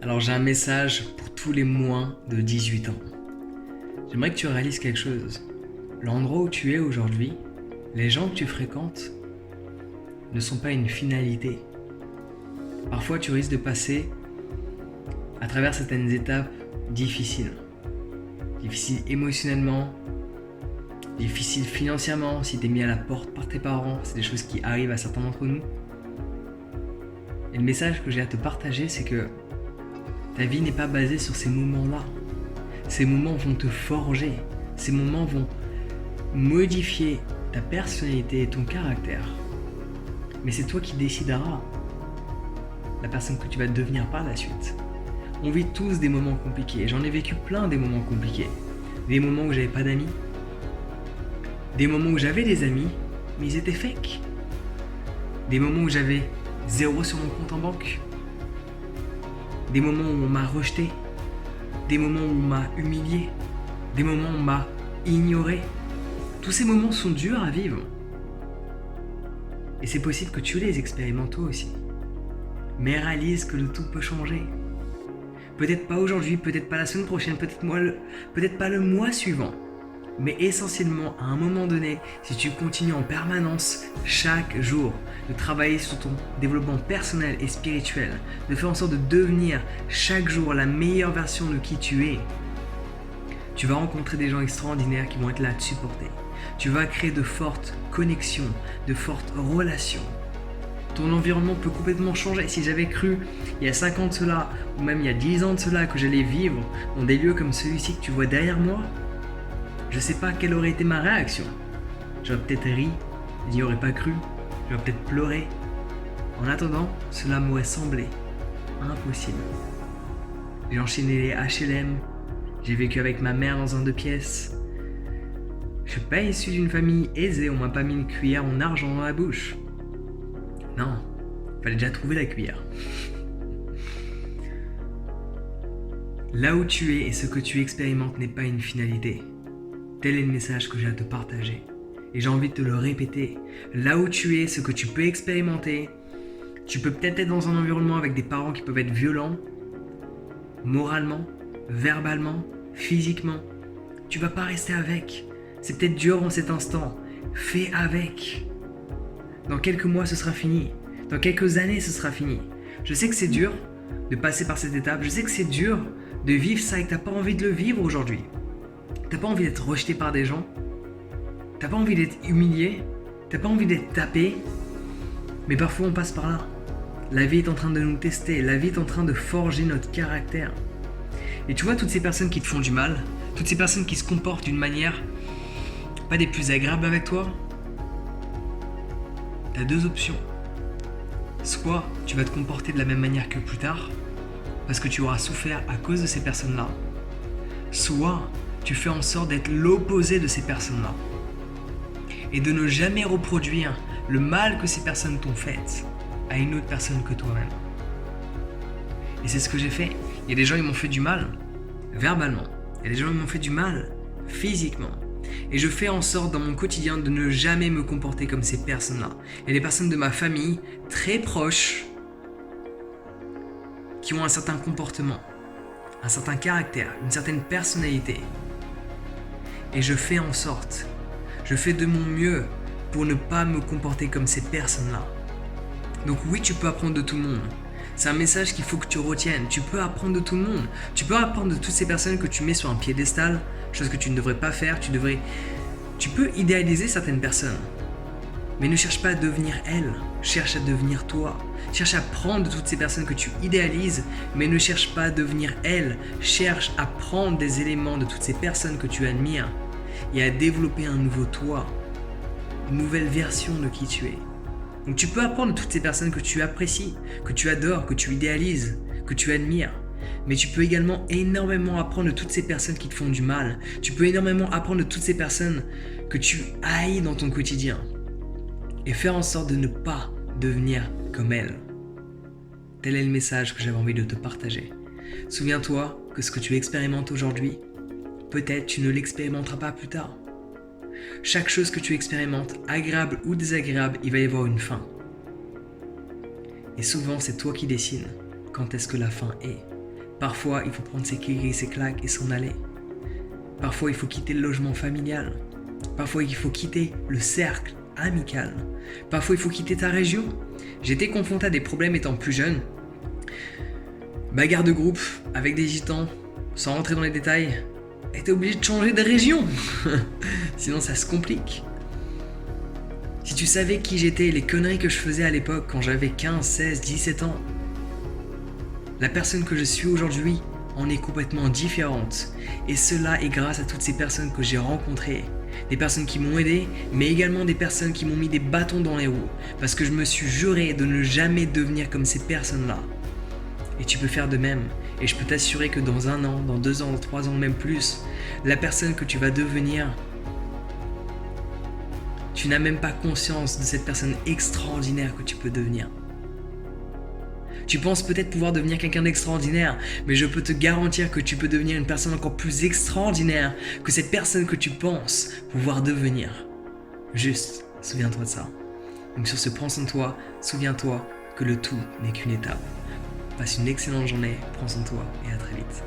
Alors j'ai un message pour tous les moins de 18 ans. J'aimerais que tu réalises quelque chose. L'endroit où tu es aujourd'hui, les gens que tu fréquentes ne sont pas une finalité. Parfois tu risques de passer à travers certaines étapes difficiles. Difficiles émotionnellement, difficiles financièrement, si tu es mis à la porte par tes parents, c'est des choses qui arrivent à certains d'entre nous. Et le message que j'ai à te partager, c'est que ta vie n'est pas basée sur ces moments-là. Ces moments vont te forger. Ces moments vont modifier ta personnalité et ton caractère. Mais c'est toi qui décideras la personne que tu vas devenir par la suite. On vit tous des moments compliqués. J'en ai vécu plein des moments compliqués. Des moments où j'avais pas d'amis. Des moments où j'avais des amis, mais ils étaient fake. Des moments où j'avais 0 sur mon compte en banque. Des moments où on m'a rejeté, des moments où on m'a humilié, des moments où on m'a ignoré. Tous ces moments sont durs à vivre. Et c'est possible que tu les expérimentes toi aussi. Mais réalise que le tout peut changer. Peut-être pas aujourd'hui, peut-être pas la semaine prochaine, peut-être pas le mois suivant. Mais essentiellement, à un moment donné, si tu continues en permanence, chaque jour, de travailler sur ton développement personnel et spirituel, de faire en sorte de devenir chaque jour la meilleure version de qui tu es, tu vas rencontrer des gens extraordinaires qui vont être là à te supporter. Tu vas créer de fortes connexions, de fortes relations. Ton environnement peut complètement changer. Si j'avais cru il y a 5 ans de cela, ou même il y a 10 ans de cela, que j'allais vivre dans des lieux comme celui-ci que tu vois derrière moi, je sais pas quelle aurait été ma réaction. J'aurais peut-être ri, je n'y aurais pas cru, j'aurais peut-être pleuré. En attendant, cela m'aurait semblé impossible. J'ai enchaîné les HLM, j'ai vécu avec ma mère dans un 2 pièces. Je suis pas issu d'une famille aisée, on m'a pas mis une cuillère en argent dans la bouche. Non, fallait déjà trouver la cuillère. Là où tu es et ce que tu expérimentes n'est pas une finalité. Tel est le message que j'ai à te partager. Et j'ai envie de te le répéter. Là où tu es, ce que tu peux expérimenter, tu peux peut-être être dans un environnement avec des parents qui peuvent être violents, moralement, verbalement, physiquement. Tu vas pas rester avec. C'est peut-être dur en cet instant. Fais avec. Dans quelques mois, ce sera fini. Dans quelques années, ce sera fini. Je sais que c'est dur de passer par cette étape. Je sais que c'est dur de vivre ça et que t'as pas envie de le vivre aujourd'hui. T'as pas envie d'être rejeté par des gens. T'as pas envie d'être humilié. T'as pas envie d'être tapé. Mais parfois on passe par là. La vie est en train de nous tester. La vie est en train de forger notre caractère. Et tu vois toutes ces personnes qui te font du mal, toutes ces personnes qui se comportent d'une manière pas des plus agréables avec toi, t'as 2 options. Soit tu vas te comporter de la même manière que plus tard, parce que tu auras souffert à cause de ces personnes-là. Soit tu fais en sorte d'être l'opposé de ces personnes-là. Et de ne jamais reproduire le mal que ces personnes t'ont fait à une autre personne que toi-même. Et c'est ce que j'ai fait. Il y a des gens qui m'ont fait du mal, verbalement. Il y a des gens qui m'ont fait du mal, physiquement. Et je fais en sorte dans mon quotidien de ne jamais me comporter comme ces personnes-là. Il y a des personnes de ma famille, très proches, qui ont un certain comportement, un certain caractère, une certaine personnalité. Et je fais en sorte, je fais de mon mieux pour ne pas me comporter comme ces personnes-là. Donc oui, tu peux apprendre de tout le monde. C'est un message qu'il faut que tu retiennes. Tu peux apprendre de tout le monde. Tu peux apprendre de toutes ces personnes que tu mets sur un piédestal, chose que tu ne devrais pas faire. Tu peux idéaliser certaines personnes. Mais ne cherche pas à devenir elles. Cherche à devenir toi. Cherche à prendre de toutes ces personnes que tu idéalises, mais ne cherche pas à devenir elles. Cherche à prendre des éléments de toutes ces personnes que tu admires et à développer un nouveau toi, une nouvelle version de qui tu es. Donc tu peux apprendre de toutes ces personnes que tu apprécies, que tu adores, que tu idéalises, que tu admires. Mais tu peux également énormément apprendre de toutes ces personnes qui te font du mal. Tu peux énormément apprendre de toutes ces personnes que tu haïs dans ton quotidien. Et faire en sorte de ne pas devenir comme elles. Tel est le message que j'avais envie de te partager. Souviens-toi que ce que tu expérimentes aujourd'hui, peut-être tu ne l'expérimenteras pas plus tard. Chaque chose que tu expérimentes, agréable ou désagréable, il va y avoir une fin. Et souvent, c'est toi qui décides quand est-ce que la fin est. Parfois, il faut prendre ses clics et ses claques et s'en aller. Parfois, il faut quitter le logement familial. Parfois, il faut quitter le cercle amical. Parfois, il faut quitter ta région. J'ai été confronté à des problèmes étant plus jeune. Bagarre de groupe avec des gitans, sans rentrer dans les détails. Et t'es obligé de changer de région. Sinon, ça se complique. Si tu savais qui j'étais et les conneries que je faisais à l'époque quand j'avais 15, 16, 17 ans, la personne que je suis aujourd'hui en est complètement différente. Et cela est grâce à toutes ces personnes que j'ai rencontrées. Des personnes qui m'ont aidé, mais également des personnes qui m'ont mis des bâtons dans les roues. Parce que je me suis juré de ne jamais devenir comme ces personnes-là. Et tu peux faire de même. Et je peux t'assurer que dans 1 an, dans 2 ans, dans 3 ans, même plus, la personne que tu vas devenir, tu n'as même pas conscience de cette personne extraordinaire que tu peux devenir. Tu penses peut-être pouvoir devenir quelqu'un d'extraordinaire, mais je peux te garantir que tu peux devenir une personne encore plus extraordinaire que cette personne que tu penses pouvoir devenir. Juste, souviens-toi de ça. Donc sur ce, prends soin de toi, souviens-toi que le tout n'est qu'une étape. Passe une excellente journée, prends soin de toi et à très vite.